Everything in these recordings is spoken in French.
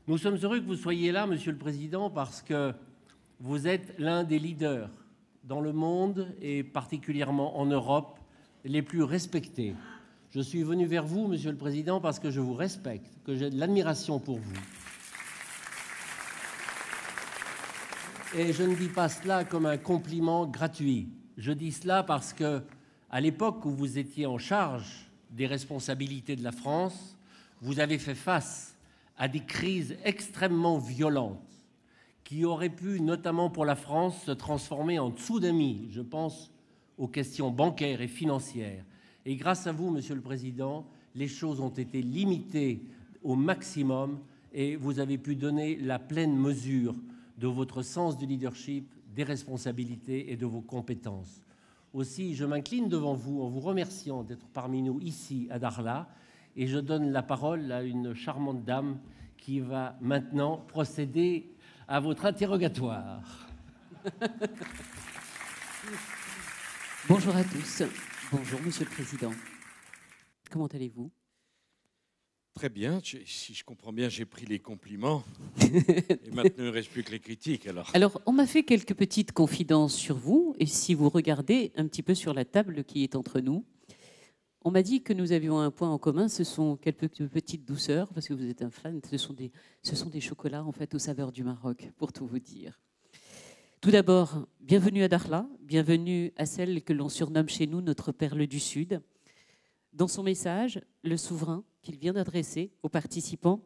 Nous sommes heureux que vous soyez là, Monsieur le Président, parce que vous êtes l'un des leaders dans le monde et particulièrement en Europe les plus respectés. Je suis venu vers vous, Monsieur le Président, parce que je vous respecte, que j'ai de l'admiration pour vous. Et je ne dis pas cela comme un compliment gratuit. Je dis cela parce que, à l'époque où vous étiez en charge des responsabilités de la France, vous avez fait face à des crises extrêmement violentes qui auraient pu, notamment pour la France, se transformer en tsunami. Je pense aux questions bancaires et financières. Et grâce à vous, Monsieur le Président, les choses ont été limitées au maximum et vous avez pu donner la pleine mesure de votre sens du leadership, des responsabilités et de vos compétences. Aussi, je m'incline devant vous en vous remerciant d'être parmi nous ici à Dakhla et je donne la parole à une charmante dame qui va maintenant procéder à votre interrogatoire. Bonjour à tous. Bonjour, Monsieur le Président. Comment allez-vous? Très bien. Si je comprends bien, j'ai pris les compliments. Et maintenant, il ne reste plus que les critiques. Alors, on m'a fait quelques petites confidences sur vous. Et si vous regardez un petit peu sur la table qui est entre nous, on m'a dit que nous avions un point en commun. Ce sont quelques petites douceurs, parce que vous êtes un fan. Ce sont des chocolats, en fait, aux saveurs du Maroc, pour tout vous dire. Tout d'abord, bienvenue à Dakhla. Bienvenue à celle que l'on surnomme chez nous notre perle du Sud. Dans son message, le souverain qu'il vient d'adresser aux participants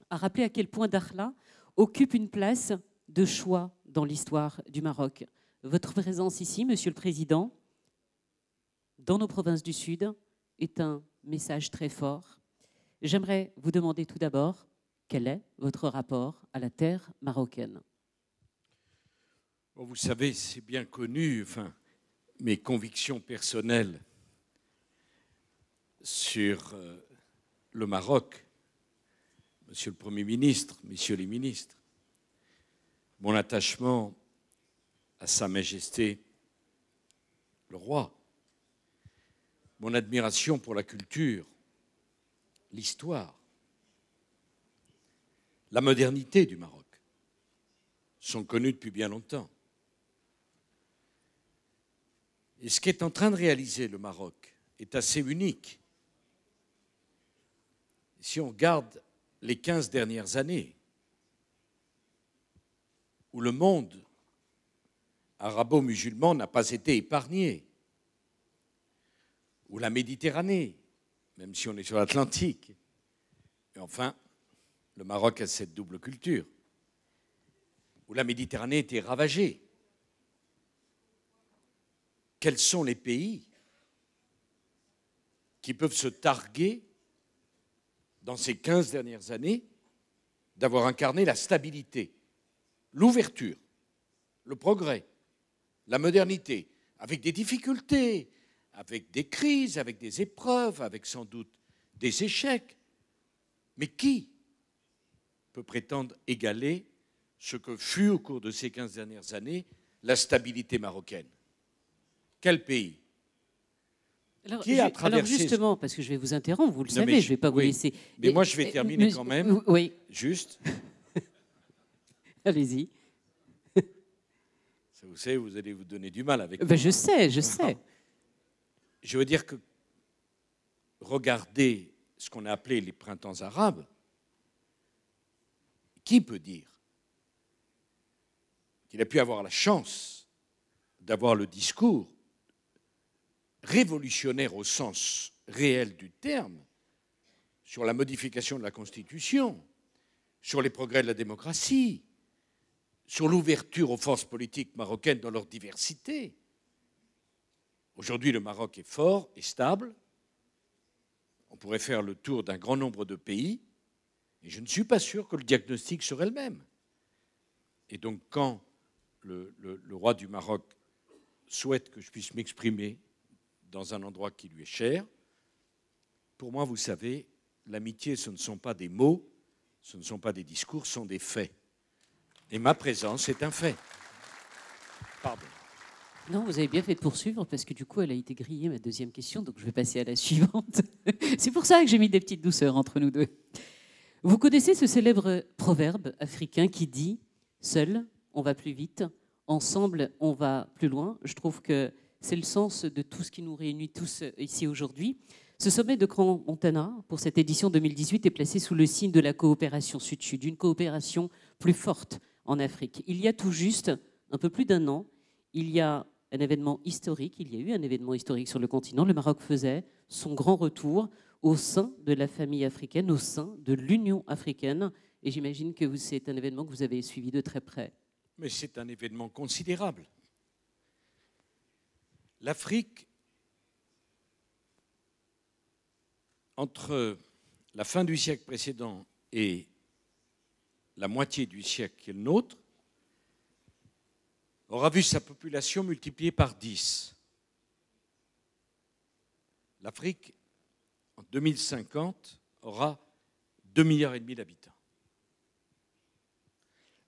a rappelé à quel point Dakhla occupe une place de choix dans l'histoire du Maroc. Votre présence ici, Monsieur le Président, dans nos provinces du Sud, est un message très fort. J'aimerais vous demander tout d'abord quel est votre rapport à la terre marocaine. Bon, vous savez, c'est bien connu, mes convictions personnelles sur le Maroc, Monsieur le Premier ministre, Messieurs les ministres, mon attachement à Sa Majesté le roi, mon admiration pour la culture, l'histoire, la modernité du Maroc sont connus depuis bien longtemps. Et ce qu'est en train de réaliser le Maroc est assez unique. Si on regarde les 15 dernières années, où le monde arabo-musulman n'a pas été épargné, où la Méditerranée, même si on est sur l'Atlantique, mais enfin, le Maroc a cette double culture, où la Méditerranée était ravagée. Quels sont les pays qui peuvent se targuer, dans ces 15 dernières années, d'avoir incarné la stabilité, l'ouverture, le progrès, la modernité, avec des difficultés, avec des crises, avec des épreuves, avec sans doute des échecs. Mais qui peut prétendre égaler ce que fut au cours de ces 15 dernières années la stabilité marocaine? Quel pays? Alors justement, parce que je vais vous interrompre, vous le savez, je ne vais pas vous laisser... Mais moi, je vais terminer quand même. Oui. Juste. Allez-y. Vous savez, vous allez vous donner du mal avec moi. Je sais. Je veux dire que regardez ce qu'on a appelé les printemps arabes. Qui peut dire qu'il a pu avoir la chance d'avoir le discours révolutionnaire au sens réel du terme sur la modification de la Constitution, sur les progrès de la démocratie, sur l'ouverture aux forces politiques marocaines dans leur diversité. Aujourd'hui, le Maroc est fort et stable. On pourrait faire le tour d'un grand nombre de pays et je ne suis pas sûr que le diagnostic serait le même. Et donc, quand le roi du Maroc souhaite que je puisse m'exprimer dans un endroit qui lui est cher, pour moi, vous savez, l'amitié, ce ne sont pas des mots, ce ne sont pas des discours, ce sont des faits. Et ma présence est un fait. Pardon. Non, vous avez bien fait de poursuivre, parce que du coup, elle a été grillée, ma deuxième question, donc je vais passer à la suivante. C'est pour ça que j'ai mis des petites douceurs entre nous deux. Vous connaissez ce célèbre proverbe africain qui dit « Seul, on va plus vite, ensemble, on va plus loin ». Je trouve que c'est le sens de tout ce qui nous réunit tous ici aujourd'hui. Ce sommet de Crans-Montana, pour cette édition 2018, est placé sous le signe de la coopération sud-sud, d'une coopération plus forte en Afrique. Il y a tout juste un peu plus d'un an, il y a un événement historique, il y a eu un événement historique sur le continent. Le Maroc faisait son grand retour au sein de la famille africaine, au sein de l'Union africaine. Et j'imagine que c'est un événement que vous avez suivi de très près. Mais c'est un événement considérable. L'Afrique, entre la fin du siècle précédent et la moitié du siècle qui est le nôtre, aura vu sa population multipliée par 10. L'Afrique, en 2050, aura 2,5 milliards d'habitants.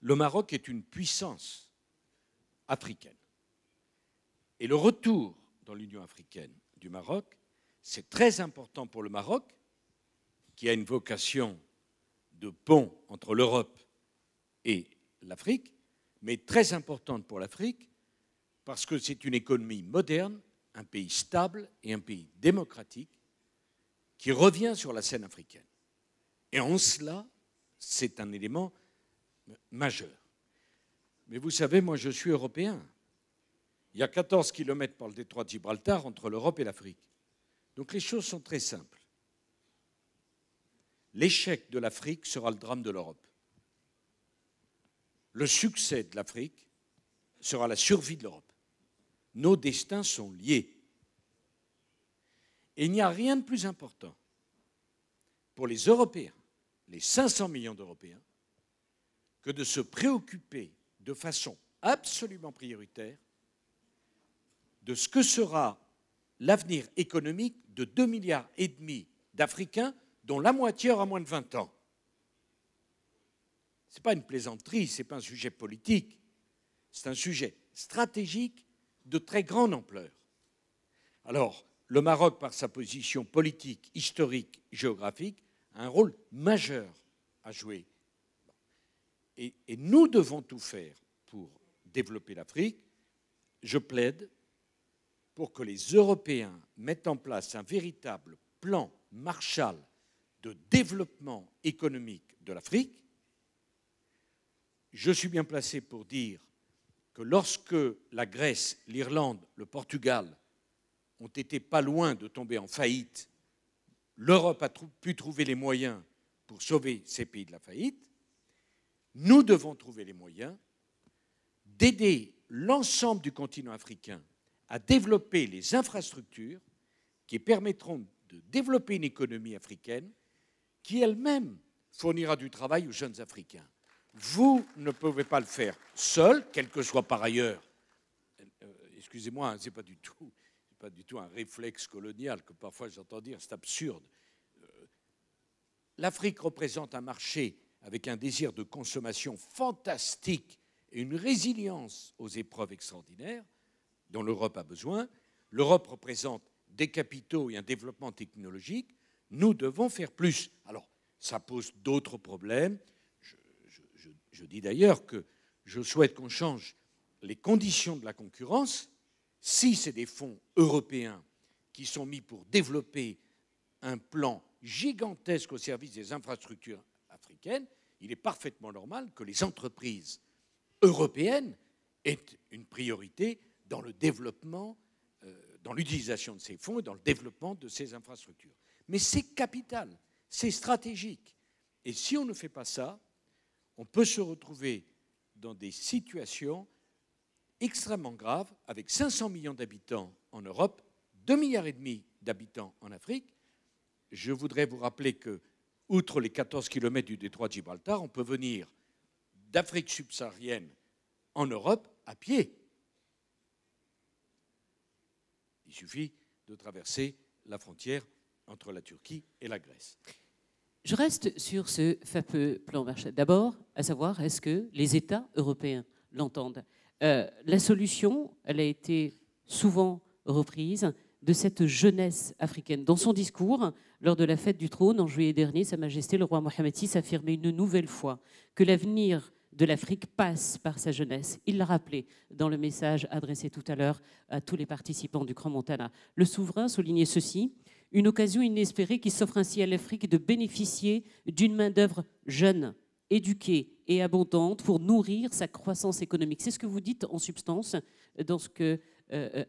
Le Maroc est une puissance africaine. Et le retour dans l'Union africaine du Maroc, c'est très important pour le Maroc, qui a une vocation de pont entre l'Europe et l'Afrique, mais très importante pour l'Afrique parce que c'est une économie moderne, un pays stable et un pays démocratique qui revient sur la scène africaine. Et en cela, c'est un élément majeur. Mais vous savez, moi je suis européen. Il y a 14 kilomètres par le détroit de Gibraltar entre l'Europe et l'Afrique. Donc les choses sont très simples. L'échec de l'Afrique sera le drame de l'Europe. Le succès de l'Afrique sera la survie de l'Europe. Nos destins sont liés. Et il n'y a rien de plus important pour les Européens, les 500 millions d'Européens, que de se préoccuper de façon absolument prioritaire de ce que sera l'avenir économique de 2,5 milliards d'Africains dont la moitié aura moins de 20 ans. Ce n'est pas une plaisanterie, ce n'est pas un sujet politique, c'est un sujet stratégique de très grande ampleur. Alors, le Maroc, par sa position politique, historique, géographique, a un rôle majeur à jouer. Et nous devons tout faire pour développer l'Afrique. Je plaide pour que les Européens mettent en place un véritable plan Marshall de développement économique de l'Afrique. Je suis bien placé pour dire que lorsque la Grèce, l'Irlande, le Portugal ont été pas loin de tomber en faillite, l'Europe a pu trouver les moyens pour sauver ces pays de la faillite. Nous devons trouver les moyens d'aider l'ensemble du continent africain à développer les infrastructures qui permettront de développer une économie africaine qui elle-même fournira du travail aux jeunes Africains. Vous ne pouvez pas le faire seul, quel que soit par ailleurs, excusez-moi, ce n'est pas du tout un réflexe colonial que parfois j'entends dire, c'est absurde. L'Afrique représente un marché avec un désir de consommation fantastique et une résilience aux épreuves extraordinaires dont l'Europe a besoin. L'Europe représente des capitaux et un développement technologique. Nous devons faire plus. Alors, ça pose d'autres problèmes. Je dis d'ailleurs que je souhaite qu'on change les conditions de la concurrence. Si c'est des fonds européens qui sont mis pour développer un plan gigantesque au service des infrastructures africaines, il est parfaitement normal que les entreprises européennes aient une priorité dans le développement, dans l'utilisation de ces fonds et dans le développement de ces infrastructures. Mais c'est capital, c'est stratégique. Et si on ne fait pas ça, on peut se retrouver dans des situations extrêmement graves, avec 500 millions d'habitants en Europe, 2,5 milliards d'habitants en Afrique. Je voudrais vous rappeler que, outre les 14 kilomètres du détroit de Gibraltar, on peut venir d'Afrique subsaharienne en Europe à pied. Il suffit de traverser la frontière entre la Turquie et la Grèce. Je reste sur ce fameux plan Marshall. D'abord, à savoir, est-ce que les États européens l'entendent ? La solution, elle a été souvent reprise, de cette jeunesse africaine. Dans son discours, lors de la fête du trône en juillet dernier, Sa Majesté le roi Mohammed VI affirmait une nouvelle fois que l'avenir de l'Afrique passe par sa jeunesse. Il l'a rappelé dans le message adressé tout à l'heure à tous les participants du Grand Montana. Le souverain soulignait ceci: une occasion inespérée qui s'offre ainsi à l'Afrique de bénéficier d'une main-d'œuvre jeune, éduquée et abondante pour nourrir sa croissance économique. C'est ce que vous dites en substance dans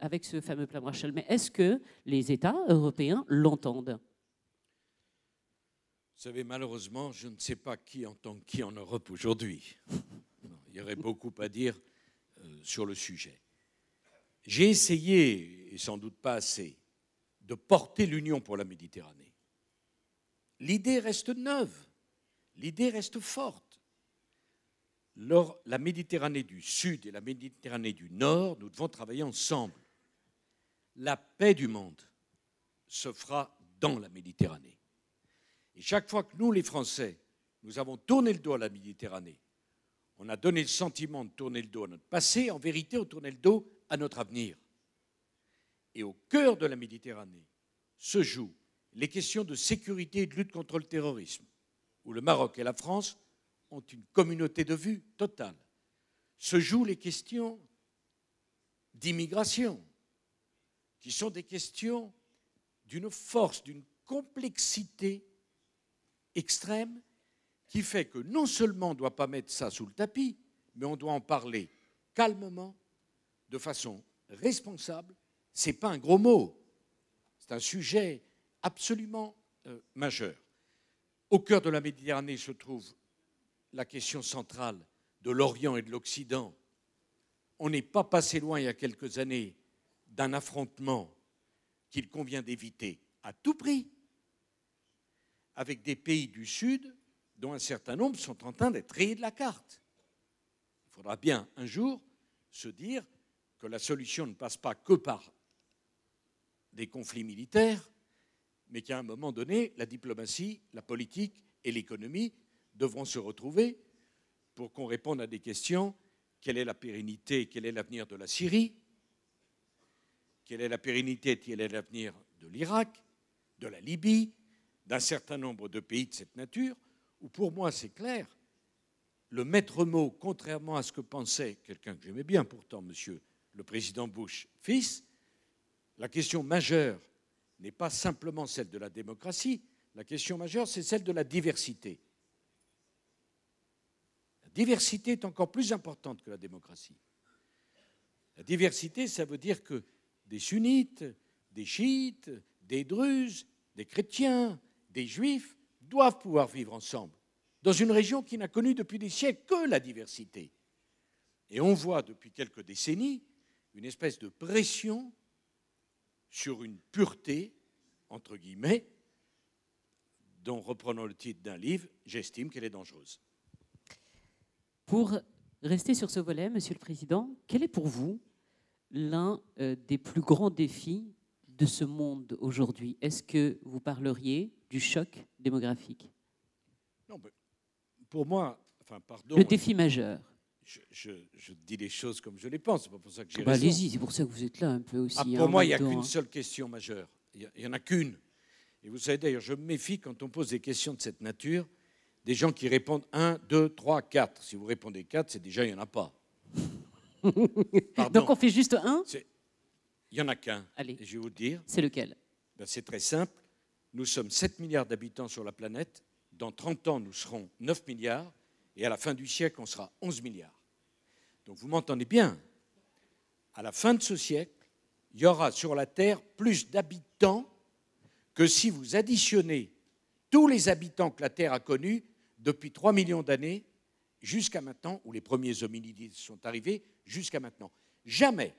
avec ce fameux plan Marshall. Mais est-ce que les États européens l'entendent? Vous savez, malheureusement, je ne sais pas qui entend qui en Europe aujourd'hui. Il y aurait beaucoup à dire sur le sujet. J'ai essayé, et sans doute pas assez, de porter l'Union pour la Méditerranée. L'idée reste neuve, l'idée reste forte. La Méditerranée du Sud et la Méditerranée du Nord, nous devons travailler ensemble. La paix du monde se fera dans la Méditerranée. Et chaque fois que nous, les Français, nous avons tourné le dos à la Méditerranée, on a donné le sentiment de tourner le dos à notre passé. En vérité, on tournait le dos à notre avenir. Et au cœur de la Méditerranée se jouent les questions de sécurité et de lutte contre le terrorisme, où le Maroc et la France ont une communauté de vue totale. Se jouent les questions d'immigration, qui sont des questions d'une force, d'une complexité extrême, qui fait que non seulement on ne doit pas mettre ça sous le tapis, mais on doit en parler calmement, de façon responsable. Ce n'est pas un gros mot, c'est un sujet absolument majeur. Au cœur de la Méditerranée se trouve la question centrale de l'Orient et de l'Occident. On n'est pas passé loin il y a quelques années d'un affrontement qu'il convient d'éviter à tout prix, avec des pays du Sud dont un certain nombre sont en train d'être rayés de la carte. Il faudra bien un jour se dire que la solution ne passe pas que par des conflits militaires, mais qu'à un moment donné, la diplomatie, la politique et l'économie devront se retrouver pour qu'on réponde à des questions. Quelle est la pérennité, quel est l'avenir de la Syrie? Quelle est la pérennité, quel est l'avenir de l'Irak, de la Libye, d'un certain nombre de pays de cette nature, où pour moi c'est clair, le maître mot, contrairement à ce que pensait quelqu'un que j'aimais bien pourtant, monsieur le président Bush fils, la question majeure n'est pas simplement celle de la démocratie, la question majeure c'est celle de la diversité. La diversité est encore plus importante que la démocratie. La diversité, ça veut dire que des sunnites, des chiites, des druzes, des chrétiens, des juifs doivent pouvoir vivre ensemble dans une région qui n'a connu depuis des siècles que la diversité. Et on voit depuis quelques décennies une espèce de pression sur une pureté, entre guillemets, dont, reprenons le titre d'un livre, j'estime qu'elle est dangereuse. Pour rester sur ce volet, Monsieur le Président, quel est pour vous l'un des plus grands défis de ce monde aujourd'hui? Est-ce que vous parleriez du choc démographique? Non, mais pour moi, enfin, pardon. Le défi majeur. Je dis les choses comme je les pense, c'est pas pour ça que j'ai raison. Allez-y, c'est pour ça que vous êtes là un peu aussi. Pour moi, il n'y a qu'une seule question majeure. Il n'y en a qu'une. Et vous savez d'ailleurs, je me méfie quand on pose des questions de cette nature, des gens qui répondent 1, 2, 3, 4. Si vous répondez 4, c'est déjà, il n'y en a pas. Donc on fait juste un? Il n'y en a qu'un. Allez. Et je vais vous le dire. C'est lequel? C'est très simple. Nous sommes 7 milliards d'habitants sur la planète. Dans 30 ans, nous serons 9 milliards. Et à la fin du siècle, on sera 11 milliards. Donc vous m'entendez bien. À la fin de ce siècle, il y aura sur la Terre plus d'habitants que si vous additionnez tous les habitants que la Terre a connus depuis 3 millions d'années jusqu'à maintenant, où les premiers hominidés sont arrivés, jusqu'à maintenant. Jamais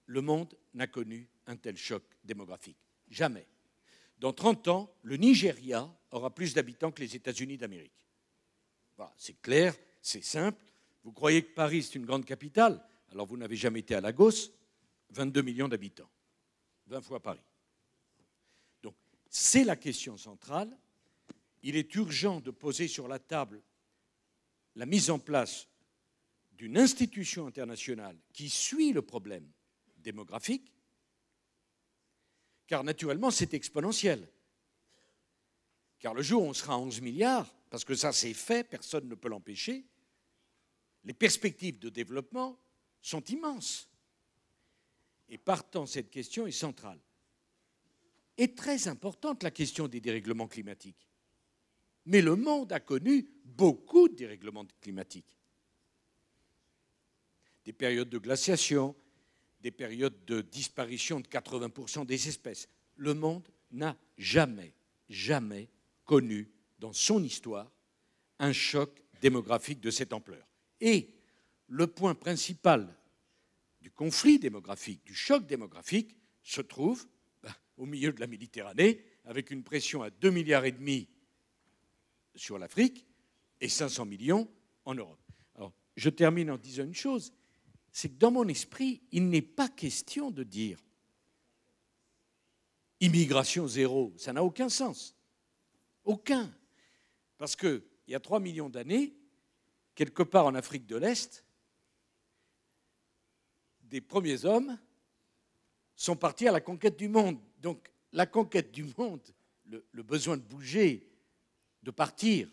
le monde n'a connu un tel choc démographique. Jamais. Dans 30 ans, le Nigeria aura plus d'habitants que les États-Unis d'Amérique. Voilà, c'est clair, c'est simple. Vous croyez que Paris, c'est une grande capitale? Alors vous n'avez jamais été à Lagos, 22 millions d'habitants, 20 fois Paris. Donc, c'est la question centrale. Il est urgent de poser sur la table la mise en place d'une institution internationale qui suit le problème démographique car naturellement, c'est exponentiel. Car le jour où on sera à 11 milliards, parce que ça c'est fait, personne ne peut l'empêcher, les perspectives de développement sont immenses. Et partant, cette question est centrale. Est très importante la question des dérèglements climatiques. Mais le monde a connu beaucoup de dérèglements climatiques. Des périodes de glaciation, des périodes de disparition de 80% des espèces. Le monde n'a jamais connu dans son histoire un choc démographique de cette ampleur. Et le point principal du conflit démographique, du choc démographique, se trouve au milieu de la Méditerranée, avec une pression à 2,5 milliards sur l'Afrique et 500 millions en Europe. Alors, je termine en disant une chose, c'est que dans mon esprit, il n'est pas question de dire immigration zéro, ça n'a aucun sens. Aucun. Parce qu'il y a 3 millions d'années, quelque part en Afrique de l'Est, des premiers hommes sont partis à la conquête du monde. Donc la conquête du monde, le besoin de bouger, de partir,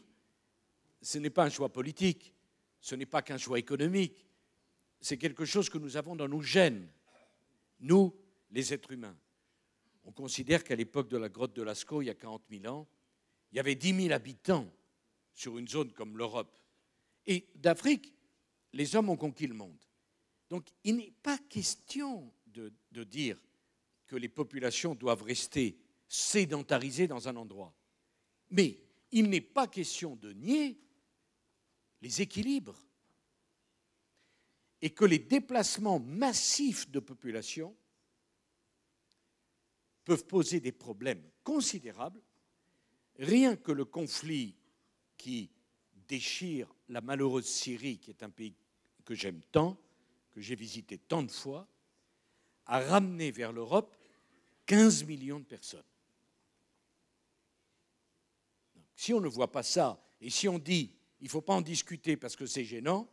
ce n'est pas un choix politique, ce n'est pas qu'un choix économique, c'est quelque chose que nous avons dans nos gènes, nous, les êtres humains. On considère qu'à l'époque de la grotte de Lascaux, il y a 40 000 ans, il y avait 10 000 habitants sur une zone comme l'Europe. Et d'Afrique, les hommes ont conquis le monde. Donc il n'est pas question de dire que les populations doivent rester sédentarisées dans un endroit. Mais il n'est pas question de nier les équilibres et que les déplacements massifs de population peuvent poser des problèmes considérables. Rien que le conflit qui déchire la malheureuse Syrie, qui est un pays que j'aime tant, que j'ai visité tant de fois, a ramené vers l'Europe 15 millions de personnes. Donc, si on ne voit pas ça, et si on dit il ne faut pas en discuter parce que c'est gênant,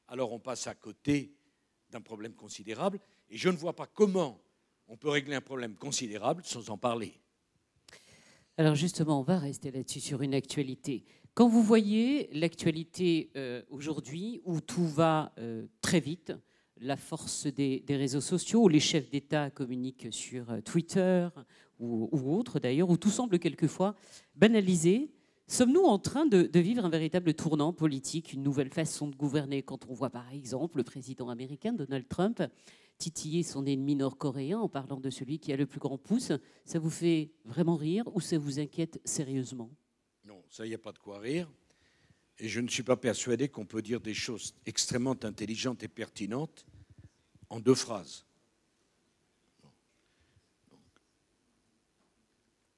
alors on passe à côté d'un problème considérable, et je ne vois pas comment on peut régler un problème considérable sans en parler. Alors justement, on va rester là-dessus sur une actualité. Quand vous voyez l'actualité aujourd'hui où tout va très vite, la force des réseaux sociaux, où les chefs d'État communiquent sur Twitter ou autres d'ailleurs, où tout semble quelquefois banalisé, sommes-nous en train de vivre un véritable tournant politique, une nouvelle façon de gouverner quand on voit par exemple le président américain Donald Trump titiller son ennemi nord-coréen en parlant de celui qui a le plus grand pouce? Ça vous fait vraiment rire ou ça vous inquiète sérieusement? Non, ça, il n'y a pas de quoi rire. Et je ne suis pas persuadé qu'on peut dire des choses extrêmement intelligentes et pertinentes en 2 phrases. Donc,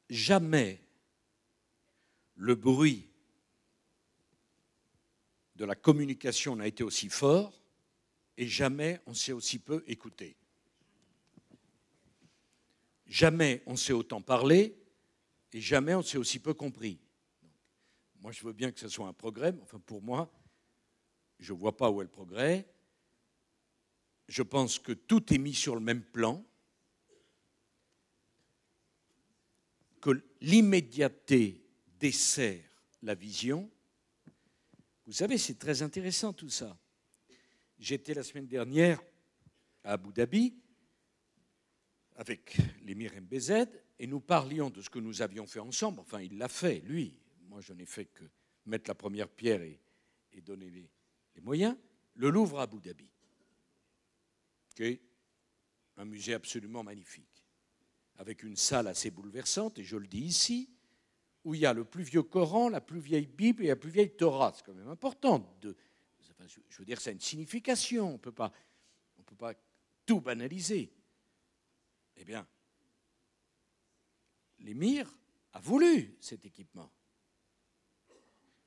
jamais le bruit de la communication n'a été aussi fort et jamais on s'est aussi peu écouté. Jamais on s'est autant parlé et jamais on s'est aussi peu compris. Donc, moi, je veux bien que ce soit un progrès, mais enfin, pour moi, je ne vois pas où est le progrès. Je pense que tout est mis sur le même plan, que l'immédiateté dessert la vision. Vous savez, c'est très intéressant tout ça. J'étais la semaine dernière à Abu Dhabi avec l'émir MBZ et nous parlions de ce que nous avions fait ensemble. Enfin, il l'a fait, lui. Moi, je n'ai fait que mettre la première pierre et donner les moyens. Le Louvre à Abu Dhabi, qui est un musée absolument magnifique, avec une salle assez bouleversante, et je le dis ici, où il y a le plus vieux Coran, la plus vieille Bible et la plus vieille Torah. C'est quand même important. Je veux dire, ça a une signification. On ne peut pas tout banaliser. Eh bien, l'émir a voulu cet équipement.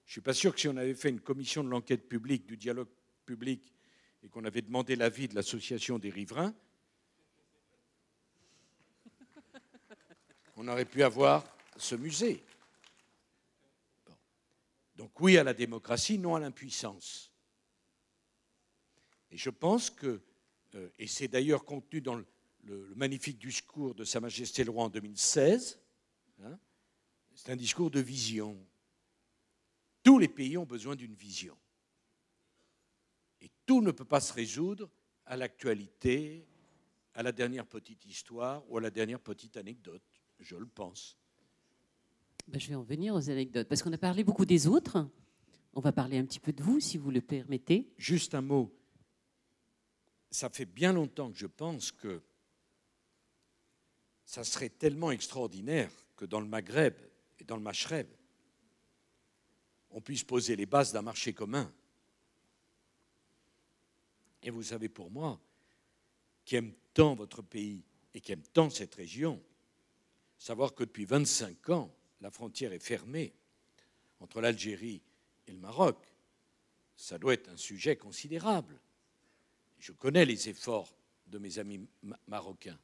Je ne suis pas sûr que si on avait fait une commission de l'enquête publique, du dialogue public, et qu'on avait demandé l'avis de l'association des riverains, on aurait pu avoir ce musée. Bon. Donc oui à la démocratie, non à l'impuissance. Et je pense que, et c'est d'ailleurs contenu dans le magnifique discours de Sa Majesté le Roi en 2016. Hein, c'est un discours de vision. Tous les pays ont besoin d'une vision. Et tout ne peut pas se résoudre à l'actualité, à la dernière petite histoire ou à la dernière petite anecdote, je le pense. Ben, je vais en venir aux anecdotes, parce qu'on a parlé beaucoup des autres. On va parler un petit peu de vous, si vous le permettez. Juste un mot. Ça fait bien longtemps que je pense que ça serait tellement extraordinaire que dans le Maghreb et dans le Machreb, on puisse poser les bases d'un marché commun. Et vous savez, pour moi, qui aime tant votre pays et qui aime tant cette région, savoir que depuis 25 ans, la frontière est fermée entre l'Algérie et le Maroc, ça doit être un sujet considérable. Je connais les efforts de mes amis marocains.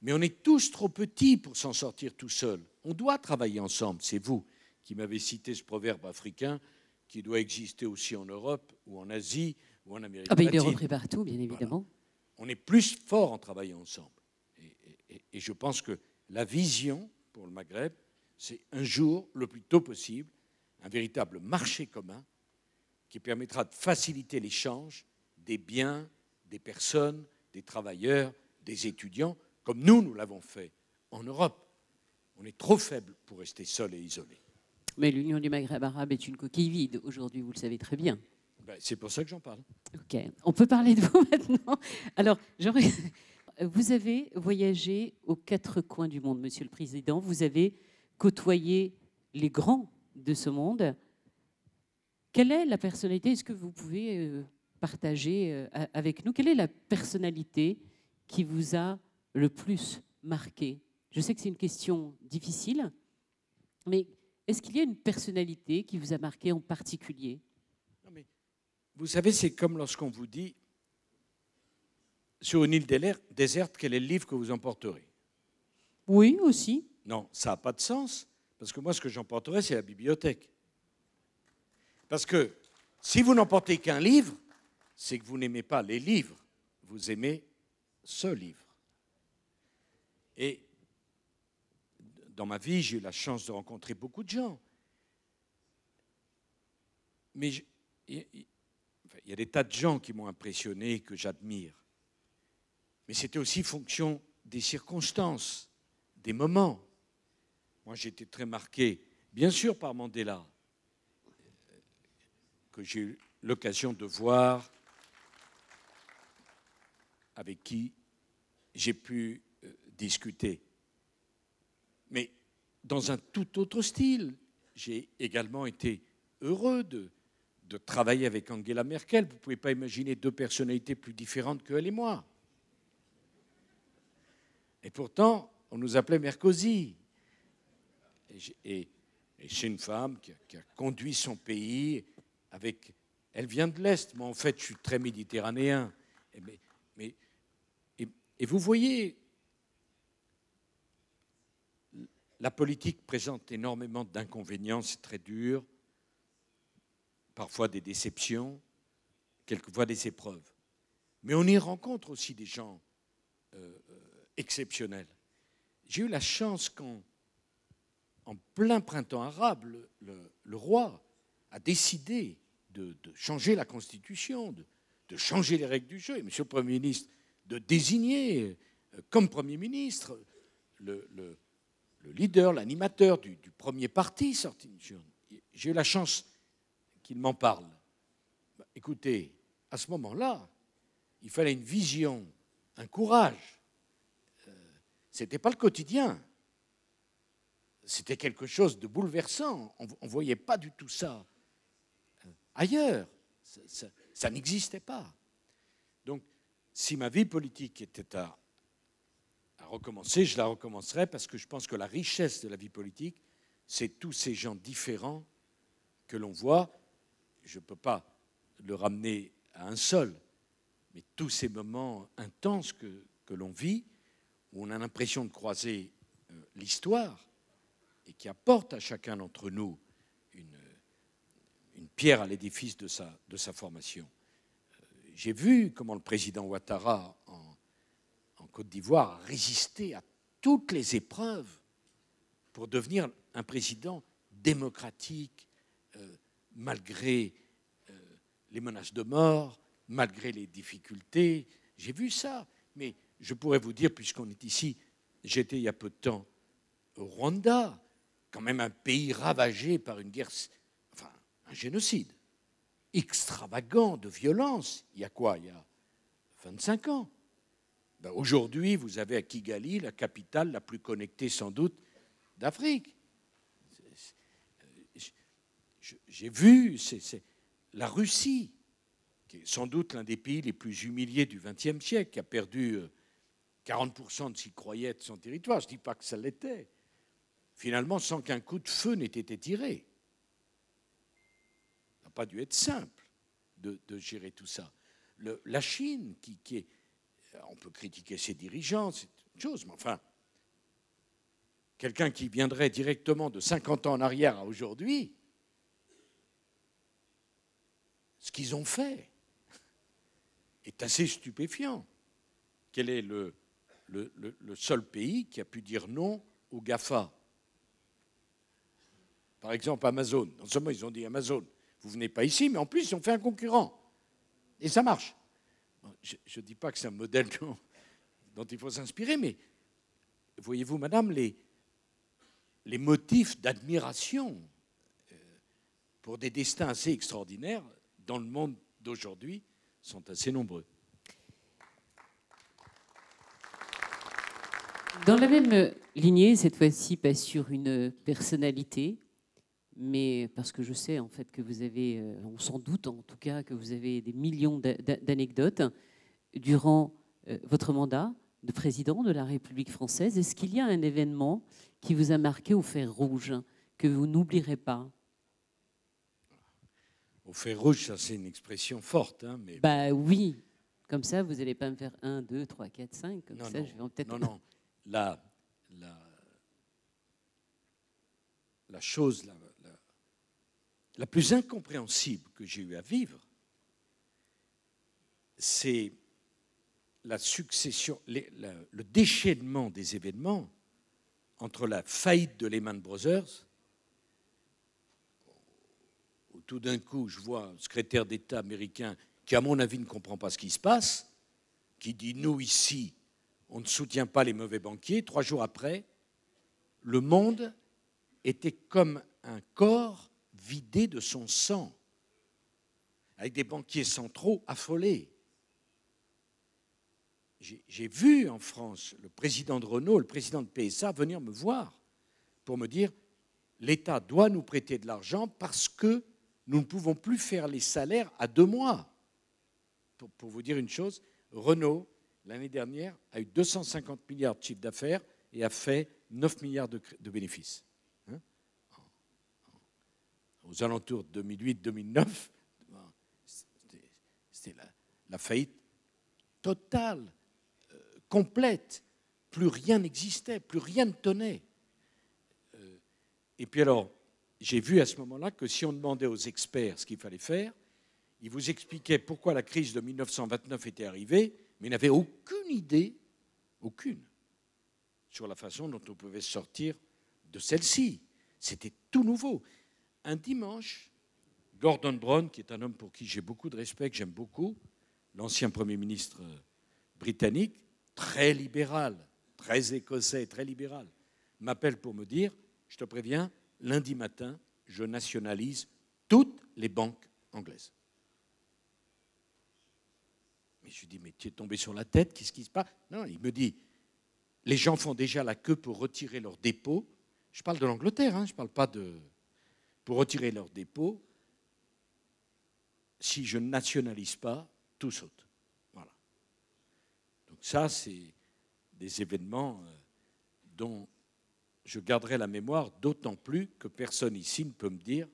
Mais on est tous trop petits pour s'en sortir tout seuls. On doit travailler ensemble. C'est vous qui m'avez cité ce proverbe africain qui doit exister aussi en Europe ou en Asie ou en Amérique latine. Il est repris partout, bien évidemment. Voilà. On est plus fort en travaillant ensemble. Et je pense que la vision pour le Maghreb, c'est un jour, le plus tôt possible, un véritable marché commun qui permettra de faciliter l'échange des biens, des personnes, des travailleurs, des étudiants, comme nous l'avons fait en Europe. On est trop faible pour rester seul et isolé. Mais l'Union du Maghreb arabe est une coquille vide aujourd'hui, vous le savez très bien. Ben, c'est pour ça que j'en parle. Ok, on peut parler de vous maintenant. Alors, vous avez voyagé aux quatre coins du monde, Monsieur le Président. Vous avez côtoyé les grands de ce monde. Quelle est la personnalité, est-ce que vous pouvez partager avec nous, quelle est la personnalité qui vous a le plus marqué? Je sais que c'est une question difficile, mais est-ce qu'il y a une personnalité qui vous a marqué en particulier? Non, mais vous savez, c'est comme lorsqu'on vous dit, sur une île déserte, quel est le livre que vous emporterez? Oui, aussi. Non, ça n'a pas de sens, parce que moi, ce que j'emporterai, c'est la bibliothèque. Parce que si vous n'emportez qu'un livre, c'est que vous n'aimez pas les livres, vous aimez ce livre. Et dans ma vie, j'ai eu la chance de rencontrer beaucoup de gens. Mais il y a des tas de gens qui m'ont impressionné, que j'admire. Mais c'était aussi fonction des circonstances, des moments. Moi, j'ai été très marqué, bien sûr, par Mandela, que j'ai eu l'occasion de voir, avec qui j'ai pu discuter. Mais dans un tout autre style, j'ai également été heureux de travailler avec Angela Merkel. Vous ne pouvez pas imaginer deux personnalités plus différentes qu'elle et moi. Et pourtant, on nous appelait Merkozy. Et c'est une femme qui a conduit son pays avec... Elle vient de l'Est. Moi, en fait, je suis très méditerranéen. Et vous voyez, la politique présente énormément d'inconvénients, c'est très dur, parfois des déceptions, quelquefois des épreuves. Mais on y rencontre aussi des gens exceptionnels. J'ai eu la chance qu'en plein printemps arabe, le roi a décidé de changer la Constitution, de changer les règles du jeu. Et Monsieur le Premier ministre, de désigner comme Premier ministre le leader, l'animateur du premier parti sorti. J'ai eu la chance qu'il m'en parle. Écoutez, à ce moment-là, il fallait une vision, un courage. Ce n'était pas le quotidien. C'était quelque chose de bouleversant. On ne voyait pas du tout ça ailleurs. Ça n'existait pas. Donc, si ma vie politique était à recommencer, je la recommencerai parce que je pense que la richesse de la vie politique, c'est tous ces gens différents que l'on voit. Je ne peux pas le ramener à un seul, mais tous ces moments intenses que l'on vit, où on a l'impression de croiser l'histoire et qui apporte à chacun d'entre nous une pierre à l'édifice de sa formation. J'ai vu comment le président Ouattara, en Côte d'Ivoire a résisté à toutes les épreuves pour devenir un président démocratique, malgré les menaces de mort, malgré les difficultés. J'ai vu ça. Mais je pourrais vous dire, puisqu'on est ici, j'étais il y a peu de temps au Rwanda, quand même un pays ravagé par une guerre, enfin un génocide extravagant de violence. Il y a quoi? Il y a 25 ans. Ben aujourd'hui, vous avez à Kigali, la capitale la plus connectée sans doute d'Afrique. J'ai vu la Russie, qui est sans doute l'un des pays les plus humiliés du XXe siècle, qui a perdu 40% de ce qu'il croyait être son territoire. Je ne dis pas que ça l'était. Finalement, sans qu'un coup de feu n'ait été tiré. Ça n'a pas dû être simple de gérer tout ça. La Chine, qui est... On peut critiquer ses dirigeants, c'est une chose, mais enfin, quelqu'un qui viendrait directement de 50 ans en arrière à aujourd'hui, ce qu'ils ont fait est assez stupéfiant. Quel est le seul pays qui a pu dire non aux GAFA? Par exemple, Amazon. Non seulement ils ont dit Amazon, vous ne venez pas ici, mais en plus, ils ont fait un concurrent. Et ça marche. Je ne dis pas que c'est un modèle dont il faut s'inspirer, mais voyez-vous, madame, les motifs d'admiration pour des destins assez extraordinaires dans le monde d'aujourd'hui sont assez nombreux. Dans la même lignée, cette fois-ci, pas sur une personnalité, mais parce que je sais en fait que vous avez, on s'en doute en tout cas, que vous avez des millions d'anecdotes durant votre mandat de président de la République française. Est-ce qu'il y a un événement qui vous a marqué au fer rouge, que vous n'oublierez pas? Au fer rouge, ça c'est une expression forte. Hein, mais... Bah oui, comme ça vous n'allez pas me faire 1, 2, 3, 4, 5, comme non, ça non, je vais peut-être... Non, la chose la plus incompréhensible que j'ai eu à vivre, c'est la succession, le déchaînement des événements entre la faillite de Lehman Brothers, où tout d'un coup je vois un secrétaire d'État américain qui, à mon avis, ne comprend pas ce qui se passe, qui dit « nous, ici, on ne soutient pas les mauvais banquiers ». 3 jours après, le monde était comme un corps vidé de son sang, avec des banquiers centraux affolés. J'ai vu en France le président de Renault, le président de PSA venir me voir pour me dire « l'État doit nous prêter de l'argent parce que nous ne pouvons plus faire les salaires à 2 mois ». Pour vous dire une chose, Renault, l'année dernière, a eu 250 milliards de chiffre d'affaires et a fait 9 milliards de bénéfices. Hein, aux alentours de 2008-2009, c'était la faillite totale, complète. Plus rien n'existait, plus rien ne tenait. Et puis alors, j'ai vu à ce moment-là que si on demandait aux experts ce qu'il fallait faire, ils vous expliquaient pourquoi la crise de 1929 était arrivée, mais ils n'avaient aucune idée, aucune, sur la façon dont on pouvait sortir de celle-ci. C'était tout nouveau. Un dimanche, Gordon Brown, qui est un homme pour qui j'ai beaucoup de respect, que j'aime beaucoup, l'ancien Premier ministre britannique, très libéral, très écossais, très libéral, m'appelle pour me dire, je te préviens, lundi matin, je nationalise toutes les banques anglaises. Mais je lui dis, mais tu es tombé sur la tête, qu'est-ce qui se passe? Non, il me dit, les gens font déjà la queue pour retirer leurs dépôts. Je parle de l'Angleterre, hein, je ne parle pas de... Pour retirer leurs dépôts, si je ne nationalise pas, tout saute. Voilà. Donc ça, c'est des événements dont je garderai la mémoire, d'autant plus que personne ici ne peut me dire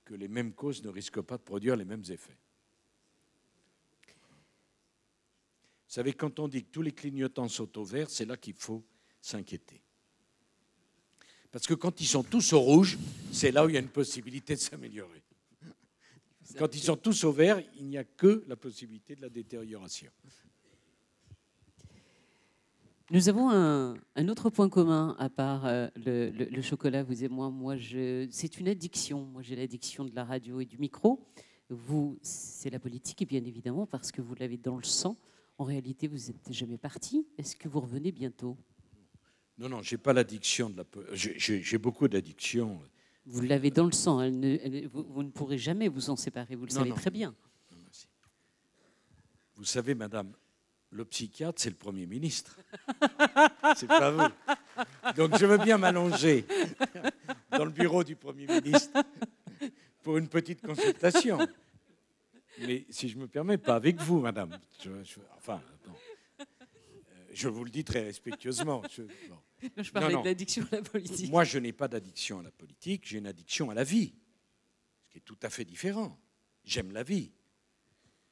que les mêmes causes ne risquent pas de produire les mêmes effets. Vous savez, quand on dit que tous les clignotants sont au vert, c'est là qu'il faut s'inquiéter. Parce que quand ils sont tous au rouge, c'est là où il y a une possibilité de s'améliorer. Quand ils sont tous au vert, il n'y a que la possibilité de la détérioration. Nous avons un autre point commun, à part le chocolat, vous et moi. C'est une addiction. Moi, j'ai l'addiction de la radio et du micro. Vous, c'est la politique, et bien évidemment, parce que vous l'avez dans le sang. En réalité, vous n'êtes jamais parti. Est-ce que vous revenez bientôt? Non, j'ai pas l'addiction de la j'ai beaucoup d'addictions. Vous l'avez dans le sang. Vous ne pourrez jamais vous en séparer. Vous le savez très bien. Non, vous savez, madame, le psychiatre, c'est le Premier ministre. C'est pas vous. Donc je veux bien m'allonger dans le bureau du Premier ministre pour une petite consultation. Mais si je me permets, pas avec vous, madame. Enfin, bon. Je vous le dis très respectueusement. Je parlais de l'addiction à la politique. Moi, je n'ai pas d'addiction à la politique, j'ai une addiction à la vie, ce qui est tout à fait différent. J'aime la vie.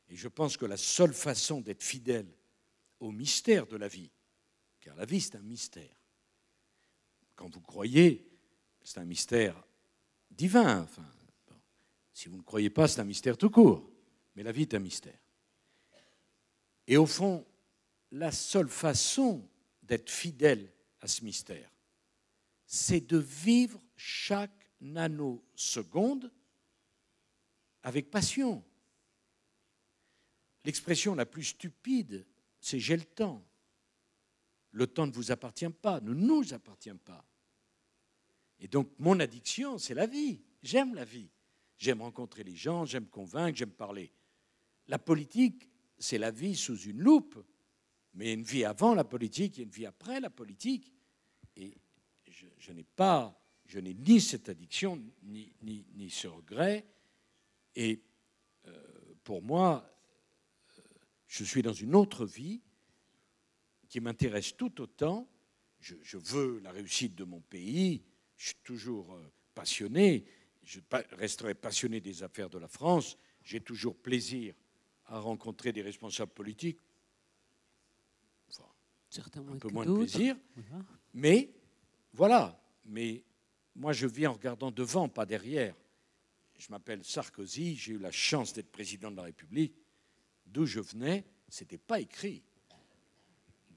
Et je pense que la seule façon d'être fidèle au mystère de la vie, car la vie, c'est un mystère. Quand vous croyez, c'est un mystère divin. Enfin, bon. Si vous ne croyez pas, c'est un mystère tout court. Mais la vie est un mystère. Et au fond, la seule façon d'être fidèle à ce mystère, c'est de vivre chaque nanoseconde avec passion. L'expression la plus stupide, c'est « j'ai le temps ». Le temps ne vous appartient pas, ne nous appartient pas. Et donc, mon addiction, c'est la vie. J'aime la vie. J'aime rencontrer les gens, j'aime convaincre, j'aime parler. La politique, c'est la vie sous une loupe. Mais il y a une vie avant la politique, il y a une vie après la politique. Et je n'ai ni cette addiction, ni ce regret. Et pour moi, je suis dans une autre vie qui m'intéresse tout autant. Je veux la réussite de mon pays. Je suis toujours passionné. Je resterai passionné des affaires de la France. J'ai toujours plaisir à rencontrer des responsables politiques. Enfin, certainement un peu moins de plaisir. Voilà. Mais, voilà. Mais moi, je vis en regardant devant, pas derrière. Je m'appelle Sarkozy. J'ai eu la chance d'être président de la République. D'où je venais, ce n'était pas écrit.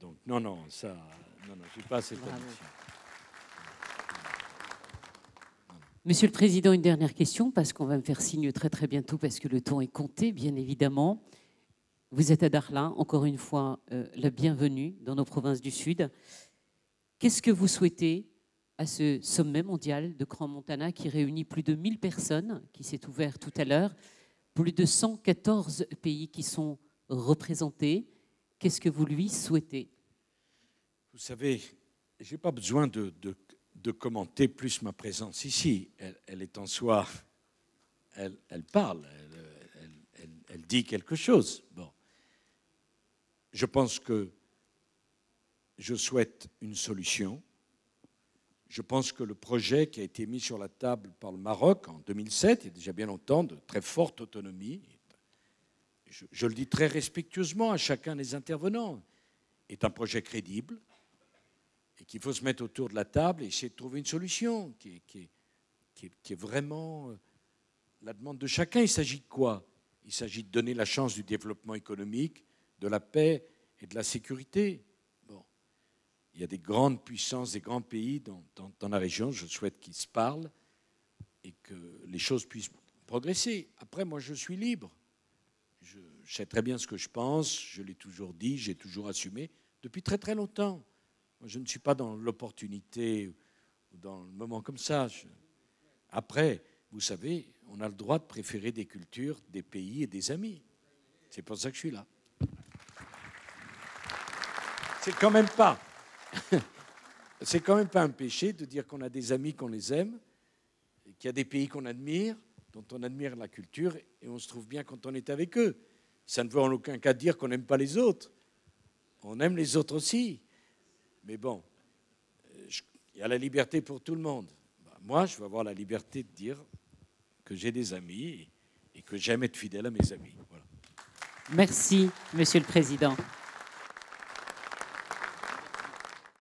Donc, je n'ai pas cette addiction. Monsieur le Président, une dernière question, parce qu'on va me faire signe très très bientôt, parce que le temps est compté, bien évidemment. Vous êtes à Dakhla, encore une fois, la bienvenue dans nos provinces du Sud. Qu'est-ce que vous souhaitez à ce sommet mondial de Crans-Montana qui réunit plus de 1000 personnes, qui s'est ouvert tout à l'heure, plus de 114 pays qui sont représentés? Qu'est-ce que vous lui souhaitez? Vous savez, je n'ai pas besoin de commenter plus ma présence ici. Elle est en soi, elle parle, elle dit quelque chose. Bon. Je pense que je souhaite une solution. Je pense que le projet qui a été mis sur la table par le Maroc en 2007, il y a déjà bien longtemps, de très forte autonomie, je le dis très respectueusement à chacun des intervenants, est un projet crédible et qu'il faut se mettre autour de la table et essayer de trouver une solution qui est vraiment la demande de chacun. Il s'agit de quoi? Il s'agit de donner la chance du développement économique, de la paix et de la sécurité. Bon. Il y a des grandes puissances, des grands pays dans la région. Je souhaite qu'ils se parlent et que les choses puissent progresser. Après, moi, je suis libre. Je sais très bien ce que je pense. Je l'ai toujours dit, j'ai toujours assumé depuis très très longtemps. Moi, je ne suis pas dans l'opportunité ou dans le moment comme ça. Après, vous savez, on a le droit de préférer des cultures, des pays et des amis. C'est pour ça que je suis là. C'est quand même pas un péché de dire qu'on a des amis, qu'on les aime, qu'il y a des pays qu'on admire, dont on admire la culture, et on se trouve bien quand on est avec eux. Ça ne veut en aucun cas dire qu'on n'aime pas les autres. On aime les autres aussi. Mais bon, il y a la liberté pour tout le monde. Moi, je veux avoir la liberté de dire que j'ai des amis et que j'aime être fidèle à mes amis. Voilà. Merci, Monsieur le Président.